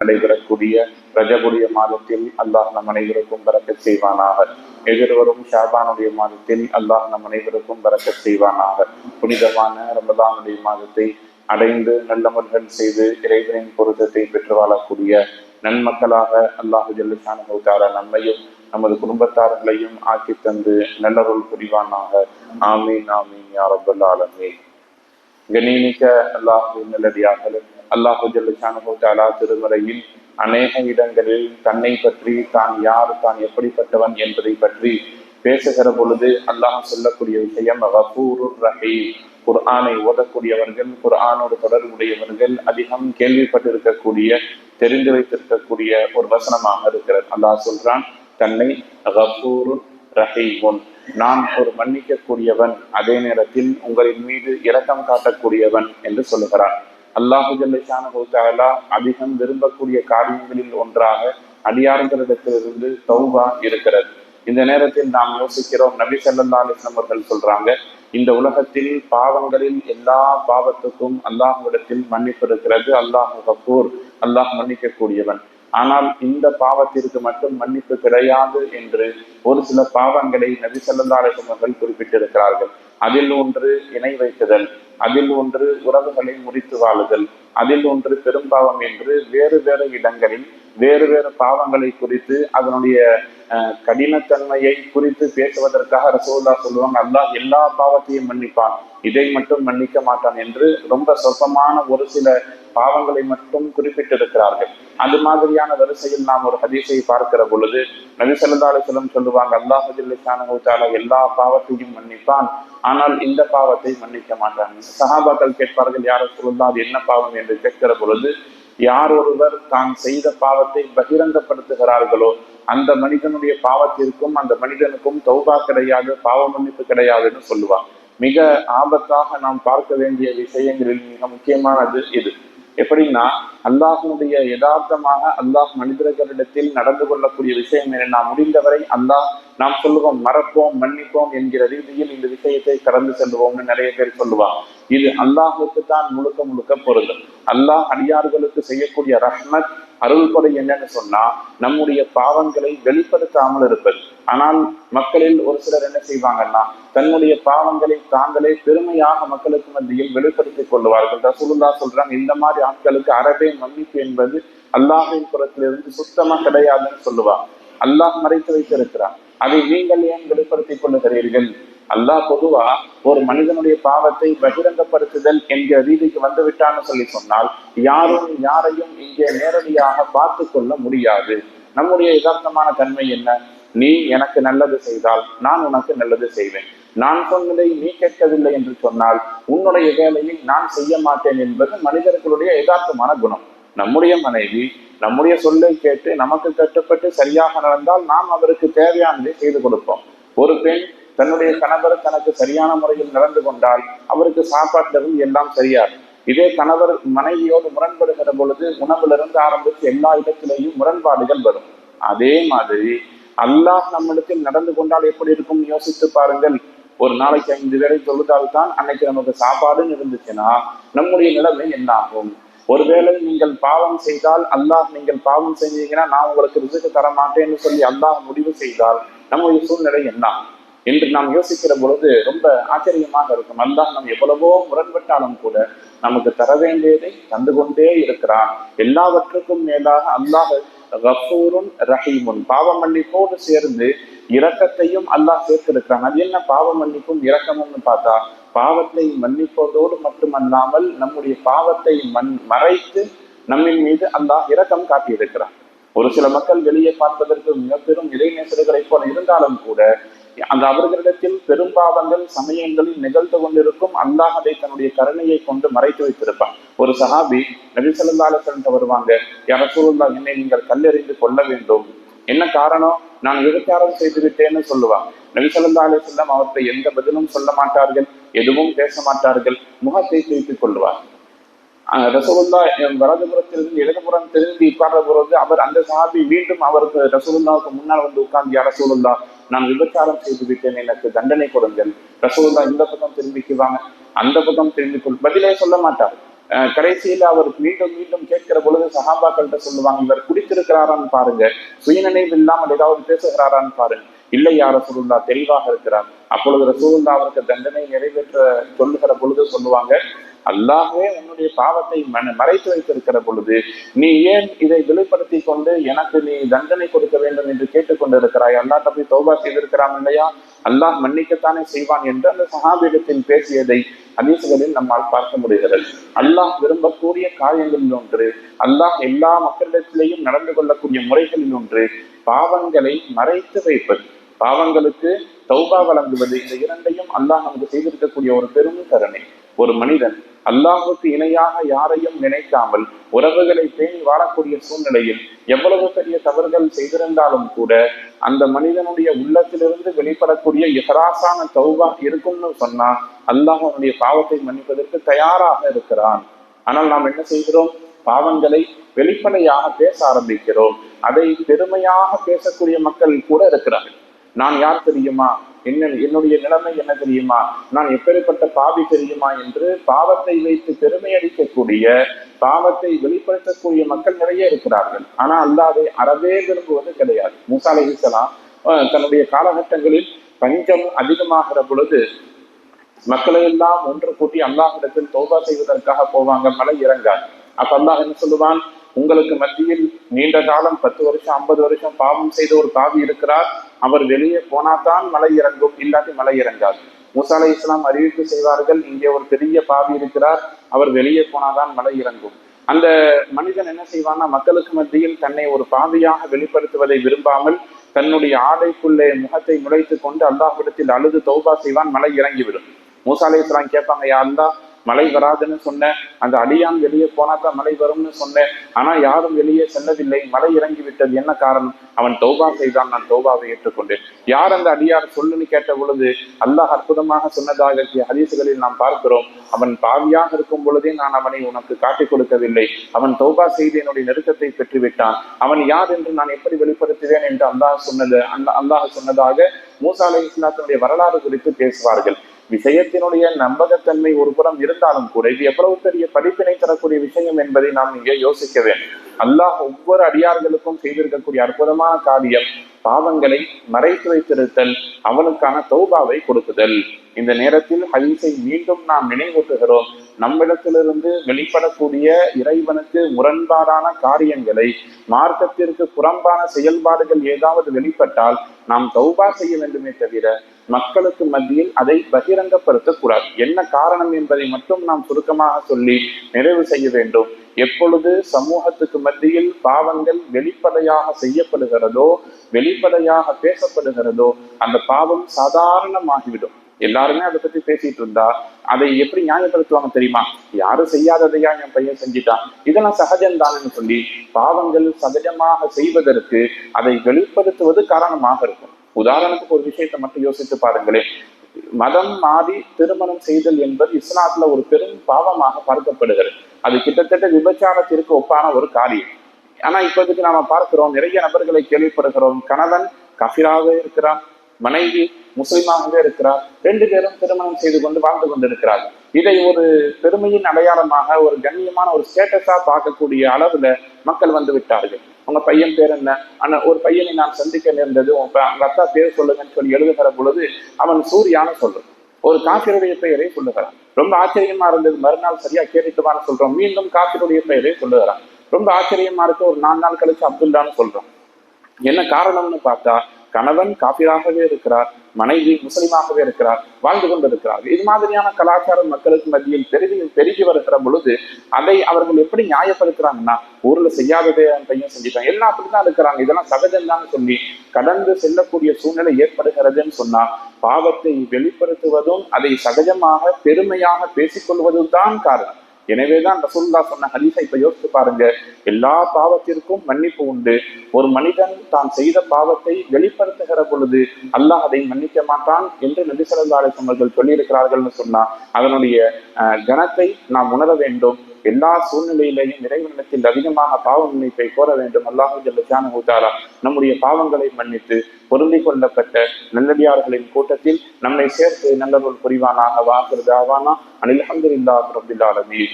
நடைபெறக்கூடிய ரஜபுடைய மாதத்தில் அல்லாஹ் நம் அனைவருக்கும் பரக்கத் செய்வானாக. எதிர்வரும் ஷாபானுடைய மாதத்தில் அல்லாஹ் நம் அனைவருக்கும் பரக்கத் செய்வானாக. புனிதமான ரமதானுடைய மாதத்தை அடைந்து நல்லமல்கள் செய்து இறைவனின் பொருத்தத்தை பெற்று வாழக்கூடிய நன்மக்களாக அல்லாஹு ஜல்லுஷானஹு தஆலா நம்மையும் நமது குடும்பத்தார்களையும் ஆக்கி தந்து நல்லருள் புரிவானாக. ஆமீன் ஆமீன் யா ரப்பல் ஆலமீன். கண்ணியமிக்க அல்லாஹ்வின் நல்லடியார்களே, அல்லாஹு ஜல்லுஷானஹு தஆலா திருமறையில் அநேக இடங்களில் தன்னை பற்றி, தான் யார், தான் எப்படிப்பட்டவன் என்பதை பற்றி பேசுகிற பொழுது அல்லாஹ் சொல்லக்கூடிய விஷயம் கஃபூருர் ரஹீம். குர்ஆனை ஓதக்கூடியவர்கள், குர்ஆனோடு தொடர்புடையவர்கள் அதிகம் கேள்விப்பட்டிருக்கக்கூடிய, தெரிந்து வைத்திருக்கக்கூடிய ஒரு வசனமாக இருக்கிறது. அல்லாஹ் சொல்றான், தன்னை கஃபூருர் ரஹீமுன், நான் ஒரு மன்னிக்கக்கூடியவன், அதே நேரத்தில் உங்களின் மீது இரக்கம் காட்டக்கூடியவன் என்று சொல்லுகிறான். அல்லாஹு ஜல்லுஷானஹு தஆலா அதிகம் விரும்பக்கூடிய காரியங்களில் ஒன்றாக அடியார்களிடத்திலிருந்து தௌபா இருக்கிறது. இந்த நேரத்தில் நாம் யோசிக்கிறோம், நபி ஸல்லல்லாஹு அலைஹி வஸல்லம் அவர்கள் சொல்றாங்க, இந்த உலகத்தில் பாவங்களில் எல்லா பாவத்துக்கும் அல்லாஹ்விடத்தில் மன்னிப்பு இருக்கிறது. அல்லாஹ் கஃபூர், அல்லாஹ் மன்னிக்கக்கூடியவன். ஆனால் இந்த பாவத்திற்கு மட்டும் மன்னிப்பு கிடையாது என்று ஒரு சில பாவங்களை நபி ஸல்லல்லாஹு அலைஹி வஸல்லம் அவர்கள் குறிப்பிட்டிருக்கிறார்கள். அதில் ஒன்று இணை வைக்குதல், அதில் ஒன்று உறவுகளை முறித்து வாழுதல், அதில் ஒன்று பெரும்பாவம் என்று வேறு வேறு இடங்களில் வேறு வேறு பாவங்களை குறித்து அதனுடைய கடினத்தன்மையை குறித்து பேசுவதற்காக ரசூலுல்லாஹ் சொல்லுவாங்க, அல்லாஹ் எல்லா பாவத்தையும் மன்னிப்பான், இதை மட்டும் மன்னிக்க மாட்டான் என்று ரொம்ப சொற்பமான ஒரு சில பாவங்களை மட்டும் குறிப்பிட்டிருக்கிறார்கள். அது மாதிரியான வரிசையில் நாம் ஒரு ஹதீஸை பார்க்கிற பொழுது நபி ஸல்லல்லாஹு அலைஹி வஸல்லம் சொல்லுவாங்க, அல்லாஹ் ஜல்லுஷானஹு தஆலா எல்லா பாவத்தையும் மன்னிப்பான், ஆனால் இந்த பாவத்தை மன்னிக்க மாட்டாங்க. சஹாபாக்கள் கேட்பார்கள், யார் ரசூலுல்லாஹ், அது என்ன பாவம் என்று கேட்கிற பொழுது, யார் ஒருவர் தான் செய்த பாவத்தை பகிரங்கப்படுத்துகிறார்களோ அந்த மனிதனுடைய பாவத்திற்கும் அந்த மனிதனுக்கும் தௌபா கிடையாது, பாவ மன்னிப்பு கிடையாதுன்னு சொல்லுவார். மிக ஆபத்தாக நாம் பார்க்க வேண்டிய விஷயங்களில் மிக முக்கியமானது இது. எப்படின்னா, அல்லாஹ்வுடைய யதார்த்தமாக அல்லாஹ் மனிதர்களிடத்தில் நடந்து கொள்ளக்கூடிய விஷயம் என்ன, முடிந்தவரை அல்லாஹ் நாம் சொல்லுவோம் மறப்போம் மன்னிப்போம் என்கிற ரீதியில் இந்த விஷயத்தை கடந்து செல்வோம்னு நிறைய பேர் சொல்லுவாங்க. இது அல்லாஹுக்கு தான் முழுக்க முழுக்க பொருந்தும். அல்லாஹ் அடியார்களுக்கு செய்யக்கூடிய ரஹ்மத், அருள் கொடை என்னன்னு சொன்னா நம்முடைய பாவங்களை வெளிப்படுத்தாமல் இருப்பது. ஆனால் மக்களில் ஒரு சிலர் என்ன செய்வாங்கன்னா, தன்னுடைய பாவங்களை தாங்களே பெருமையாக மக்களுக்கு மத்தியில் வெளிப்படுத்திக் கொள்வார்கள். ரசூலுல்லாஹ் சொல்றாங்க, இந்த மாதிரி ஆட்களுக்கு அறவே மன்னிப்பு என்பது அல்லாஹின் புறத்திலிருந்து சுத்தமா கிடையாதுன்னு சொல்லுவாங்க. அல்லாஹ் மறைத்து வைத்திருக்கிறார், அதை நீங்கள் ஏன் வெளிப்படுத்திக் கொள்ளுகிறீர்கள்? அல்லாஹ் பொதுவா ஒரு மனிதனுடைய பாவத்தை பகிரங்கப்படுத்துதல் என்கிற ரீதிக்கு வந்து விட்டான்னு சொல்லி சொன்னால் யாரும் யாரையும் இங்கே நேரடியாக பார்த்து கொள்ள முடியாது. நம்முடைய யதார்த்தமான தன்மை என்ன? நீ எனக்கு நல்லது செய்தால் நான் உனக்கு நல்லது செய்வேன், நான் சொன்னதை நீ கேட்கவில்லை என்று சொன்னால் உன்னுடைய வேலையை நான் செய்ய மாட்டேன் என்பது மனிதர்களுடைய யதார்த்தமான குணம். நம்முடைய மனைவி நம்முடைய சொல்லை கேட்டு நமக்கு கட்டுப்பட்டு சரியாக நடந்தால் நாம் அவருக்கு தேவையானதை செய்து கொடுப்போம். ஒரு பெண் தன்னுடைய கணவர் தனக்கு சரியான முறையில் நடந்து கொண்டால் அவருக்கு சாப்பாட்டிலிருந்து எல்லாம் சரியாது. இதே கணவர் மனைவியோடு முரண்படுகிற பொழுது உணவிலிருந்து ஆரம்பித்து எல்லா இடத்திலேயும் முரண்பாடுகள் வரும். அதே மாதிரி அல்லாஹ் நம்மிடத்தில் நடந்து கொண்டால் எப்படி இருக்கும் யோசித்து பாருங்கள். ஒரு நாளைக்கு 5 வேளை தொழுதால் தான் அன்னைக்கு நமக்கு சாப்பாடுன்னு இருந்துச்சுன்னா நம்முடைய நிலைமை என்ன ஆகும்? ஒருவேளை நீங்கள் பாவம் செய்தால் அல்லாஹ், நீங்கள் பாவம் செஞ்சீங்கன்னா நான் உங்களுக்கு ரிசுக்கு தர மாட்டேன்னு சொல்லி அல்லாஹ் முடிவு செய்தால் நம்முடைய சூழ்நிலை என்ன என்று நாம் யோசிக்கிற பொழுது ரொம்ப ஆச்சரியமாக இருக்கும். அல்லாஹ் நம்ம எவ்வளவோ முரண்பட்டாலும் கூட நமக்கு தர வேண்டியதை தந்து கொண்டே இருக்கிறான். எல்லாவற்றுக்கும் மேலாக அல்லாஹ் கஃபூருன் ரஹீமுன், பாவ மன்னிப்போடு சேர்ந்து இரக்கத்தையும் அல்லாஹ் சேர்த்திருக்கிறான். அது என்ன பாவ மன்னிப்பும் இரக்கமும்னு பார்த்தா, பாவத்தை மன்னிப்பதோடு மட்டுமல்லாமல் நம்முடைய பாவத்தை மறைத்து நம்மின் மீது அல்லாஹ் இரக்கம் காட்டியிருக்கிறான். ஒரு சில மக்கள் வெளியே பார்ப்பதற்கு மிக பெரும் இறைநேசர்களை போல இருந்தாலும் கூட அந்த அவர்களிடத்தில் பெரும்பாவங்கள் சமயங்களில் நிகழ்ந்து கொண்டிருக்கும். அல்லாஹ் அதை தன்னுடைய கருணையை கொண்டு மறைத்து வைத்திருப்பான். ஒரு சஹாபி நபி ஸல்லல்லாஹு அலைஹி வஸல்லம் வருவாங்க, யா ரசூலுல்லாஹ், என்னை நீங்கள் கல்லெறிந்து கொள்ள வேண்டும், என்ன காரணம்? நான் விபச்சாரம் செய்து விட்டேன்னு சொல்லுவாங்க. நபி ஸல்லல்லாஹு அலைஹி வஸல்லம் அவர்களை எந்த பதிலும் சொல்ல மாட்டார்கள், எதுவும் பேச மாட்டார்கள், முகத்தை திருப்பிக் கொள்வார். ரசூலுல்லாஹ் வலதுபுறத்திலிருந்து இடதுபுறம் திரும்பி உட்கார்ந்த பொழுது அவர் அந்த சஹாபி மீண்டும் அவருக்கு ரசூலுல்லாஹ்வுக்கு முன்னால் வந்து உட்கார்ந்து, யா ரசூலுல்லாஹ், நான் விபச்சாரம் செய்து விட்டேன், எனக்கு தண்டனை கொடுங்கள். ரசூலுல்லாஹ் இந்த பக்கம் திரும்பிக்குவாங்க, அந்த பக்கம் திரும்பிக்கொள், பதிலே சொல்ல மாட்டார். கடைசியில் அவர் மீண்டும் மீண்டும் கேட்கிற பொழுது சஹாபாக்கள்கிட்ட சொல்லுவாங்க, இவர் குடித்திருக்கிறாரான்னு பாருங்க, சுயநினைவு இல்லாமல் ஏதாவது பேசுகிறாரான்னு பாருங்க. இல்லை யா ரசூலுல்லா, தெளிவாக இருக்கிறார். அப்பொழுது ரசூலுல்லா அவருக்கு தண்டனை நிறைவேற்ற சொல்லுகிற பொழுது சொல்லுவாங்க, அல்லாஹ்வே உன்னுடைய பாவத்தை மறைத்து வைத்திருக்கிற பொழுது நீ ஏன் இதை வெளிப்படுத்தி கொண்டு எனக்கு நீ தண்டனை கொடுக்க வேண்டும் என்று கேட்டுக்கொண்டிருக்கிறாய்? அல்லாஹ்ட்ட போய் தௌபா செய்திருக்கிறான் இல்லையா, அல்லாஹ் மன்னிக்கத்தானே செய்வான் என்று அந்த சஹாபியிடத்தில் பேசியதை ஹதீஸ்களில் நம்மால் பார்க்க முடிகிறது. அல்லாஹ் விரும்பக்கூடிய காரியங்களில் ஒன்று, அல்லாஹ் எல்லா மக்களிடத்திலேயும் நடந்து கொள்ளக்கூடிய முறைகளில் ஒன்று பாவங்களை மறைத்து வைப்பது, பாவங்களுக்கு தௌபா வழங்குவது. இந்த இரண்டையும் அல்லாஹ் நமக்கு செய்திருக்கக்கூடிய ஒரு பெரும் கருணை. ஒரு மனிதன் அல்லாஹுக்கு இணையாக யாரையும் நினைக்காமல் உறவுகளை பேணி வாழக்கூடிய சூழ்நிலையில் எவ்வளவு பெரிய தவறுகள் செய்திருந்தாலும் கூட அந்த மனிதனுடைய உள்ளத்திலிருந்து வெளிப்படக்கூடிய இஹ்லாஸான தௌபா இருக்கும்னு சொன்னா அல்லாஹ் அவனுடைய பாவத்தை மன்னிப்பதற்கு தயாராக இருக்கிறான். ஆனால் நாம் என்ன செய்கிறோம்? பாவங்களை வெளிப்படையாக பேச ஆரம்பிக்கிறோம். அதை பெருமையாக பேசக்கூடிய மக்கள் கூட இருக்கிறார்கள். நான் யார் தெரியுமா, என்னுடைய நிலைமை என்ன தெரியுமா, நான் எப்பேற்பட்ட பாவி தெரியுமா என்று பாவத்தை வைத்து பெருமை அடிக்கக்கூடிய, பாவத்தை வெளிப்படுத்தக்கூடிய மக்கள் நிறைய இருக்கிறார்கள். ஆனா அல்லாஹ் அதை அறவே விரும்புவது கிடையாது. மூசா அலைஹிஸ்ஸலாம் தன்னுடைய காலகட்டங்களில் பஞ்சம் அதிகமாகிற பொழுது மக்களை எல்லாம் ஒன்று கூட்டி அல்லாஹ்விடத்தில் தௌபா செய்வதற்காக போவாங்க, மழை இறங்காது. அப்ப அல்லாஹ் என்ன சொல்லுவான், உங்களுக்கு மத்தியில் நீண்ட காலம் 10 வருஷம் 50 வருஷம் பாவம் செய்த ஒரு பாவி இருக்கிறார், அவர் வெளியே போனாதான் மழை இறங்கும், இல்லாட்டி மழை இறங்காது. மூசா அலைஹிஸ்ஸலாம் அறிவிப்பு செய்வார்கள், இங்கே ஒரு பெரிய பாவி இருக்கிறார், அவர் வெளியே போனாதான் மழை இறங்கும். அந்த மனிதன் என்ன செய்வான்னா, மக்களுக்கு மத்தியில் தன்னை ஒரு பாவியாக வெளிப்படுத்துவதை விரும்பாமல் தன்னுடைய ஆடைக்குள்ளே முகத்தை நுழைத்து கொண்டு அல்லாஹ்விடத்தில் அழுது தௌபா செய்வான், மழை இறங்கிவிடும். மூசா அலைஹிஸ்ஸலாம் கேட்பாங்க, யா அல்லாஹ், மழை வராதுன்னு சொன்னேன், அந்த அடியான் வெளியே போனாதான் மழை வரும்னு சொன்னேன், ஆனா யாரும் வெளியே செல்லவில்லை, மழை இறங்கி விட்டது, என்ன காரணம்? அவன் தௌபா செய்தான், நான் தௌபாவை ஏற்றுக்கொண்டேன். யார் அந்த அடியார் சொல்லுன்னு கேட்ட பொழுது அல்லாஹ் அற்புதமாக சொன்னதாக ஹதீஸ்களில் நாம் பார்க்கிறோம், அவன் பாவியாக இருக்கும் பொழுதே நான் அவனை உனக்கு காட்டிக் கொடுக்கவில்லை, அவன் தௌபா செய்து என்னுடைய நெருக்கத்தை பெற்றுவிட்டான், அவன் யார் என்று நான் எப்படி வெளிப்படுத்துவேன் என்று அல்லாஹ் சொன்னதாக மூசா அலைஹிஸ்ஸலாத்துடைய வரலாறு குறித்து பேசுவார்கள். விஷயத்தினுடைய நம்பகத்தன்மை ஒரு புறம் இருந்தாலும் கூட இது எவ்வளவு பெரிய படிப்பினை தரக்கூடிய விஷயம் என்பதை நாம் இங்கே யோசிக்க வேண்டும். அல்லாஹ் ஒவ்வொரு அடியார்களுக்கும் செய்திருக்கக்கூடிய அற்புதமான காரியம் பாவங்களை மறைத்து வைத்திருத்தல், அவனுக்கான தௌபாவை கொடுக்குதல். இந்த நேரத்தில் ஹதீஸை மீண்டும் நாம் நினைவூட்டுகிறோம். நம்மிடத்திலிருந்து வெளிப்படக்கூடிய இறைவனுக்கு முரண்பாடான காரியங்களை, மார்க்கத்திற்கு புறம்பான செயல்பாடுகள் ஏதாவது வெளிப்பட்டால் நாம் தௌபா செய்ய வேண்டுமே தவிர மக்களுக்கு மத்தியில் அதை பகிரங்கப்படுத்தக்கூடாது. என்ன காரணம் என்பதை மட்டும் நாம் சுருக்கமாக சொல்லி நிறைவு செய்ய வேண்டும். எப்பொழுது சமூகத்துக்கு மத்தியில் பாவங்கள் வெளிப்படையாக செய்யப்படுகிறதோ, வெளிப்படையாக பேசப்படுகிறதோ, அந்த பாவம் சாதாரணமாகிவிடும். எல்லாருமே அதை பத்தி பேசிட்டு இருந்தா அதை எப்படி நியாயப்படுத்துவாங்க தெரியுமா? யாரும் செய்யாததையா என் பையன் செஞ்சிட்டான், இதெல்லாம் சகஜம்தான்னு சொல்லி பாவங்கள் சகஜமாக செய்வதற்கு அதை வெளிப்படுத்துவது காரணமாக இருக்கும். உதாரணத்துக்கு ஒரு விஷயத்தை மட்டும் யோசித்து பாருங்களேன். மதம் மாறி திருமணம் செய்தல் என்பது இஸ்லாத்துல ஒரு பெரும் பாவமாக பார்க்கப்படுகிறது. அது கிட்டத்தட்ட விபச்சாரத்திற்கு ஒப்பான ஒரு காரியம். ஆனா இப்போதைக்கு நாம பார்க்கிறோம், நிறைய நபர்களை கேள்விப்படுகிறோம், கணவன் கஃபிராகவே இருக்கிறான், மனைவி முஸ்லிமாகவே இருக்கிறார், 2 பேரும் திருமணம் செய்து கொண்டு வாழ்ந்து கொண்டிருக்கிறார். இதை ஒரு பெருமையின் அடையாளமாக, ஒரு கண்ணியமான ஒரு ஸ்டேட்டஸா பார்க்கக்கூடிய அளவுல மக்கள் வந்து விட்டார்கள். உங்க பையன் பேர் என்ன? ஒரு பையனை நான் சந்திக்க நேர்ந்தது, உங்க அத்தா பேர் சொல்லுங்கன்னு சொல்லி எழுதுகிற பொழுது அவன் சூர்யான்னு சொல்றான், ஒரு காஃபிருடைய பெயரை சொல்லுகிறான். ரொம்ப ஆச்சரியமா இருந்தது. மறுநாள் சரியா கேட்டுட்டுவான்னு சொல்றோம், மீண்டும் காஃபிருடைய பெயரை சொல்லுகிறான். ரொம்ப ஆச்சரியமா இருக்கு. ஒரு 4 நாள் கழிச்சு அப்துல்லான்னு சொல்றான். என்ன காரணம்னு பார்த்தா, கணவன் காஃபிராகவே இருக்கிறார், மனைவி முஸ்லிமாகவே இருக்கிறார், வாழ்ந்து கொண்டிருக்கிறார். இது மாதிரியான கலாச்சாரம் மக்களுக்கு மத்தியில் பெருகி வருகிற பொழுது அதை அவர்கள் எப்படி நியாயப்படுத்துறாங்கன்னா, ஊர்ல செய்யாததே என் பையன் செஞ்சுட்டான், எல்லாம் அப்படித்தான் இருக்கிறாங்க, இதெல்லாம் சகஜம்தான் சொல்லி கடந்து செல்லக்கூடிய சூழ்நிலை ஏற்படுகிறதுன்னு சொன்னா, பாவத்தை வெளிப்படுத்துவதும் அதை சகஜமாக பெருமையாக பேசிக்கொள்வதும் தான் காரணம். எனவேதான் ரசூலுல்லாஹ் சொன்ன ஹதீஸை இப்ப யோசித்து பாருங்க. எல்லா பாவத்திற்கும் மன்னிப்பு உண்டு. ஒரு மனிதன் தான் செய்த பாவத்தை வெளிப்படுத்துகிற பொழுது அல்லாஹ் அதை மன்னிக்க மாட்டான் என்று நபி ஸல்லல்லாஹு அலைஹி வஸல்லம் அவர்கள் சொல்லியிருக்கிறார்கள்னு சொன்னா, அதனுடைய கணத்தை நாம் உணர வேண்டும். எல்லா சூழ்நிலையிலையும் இறைவனிடத்தில் அதிகமாக பாவ மன்னிப்பை கோர வேண்டும். அல்லாஹ் ஜல்ல ஷானஹு தஆலா நம்முடைய பாவங்களை மன்னித்து பொருந்திக் கொள்ளப்பட்ட நல்லடியார்களின் கூட்டத்தில் நம்மை சேர்த்து நல்லவர்கள் புரிவானாக. வாஹிரு தஅவானா அனில் ஹம்துலில்லாஹி ரப்பில் ஆலமீன்.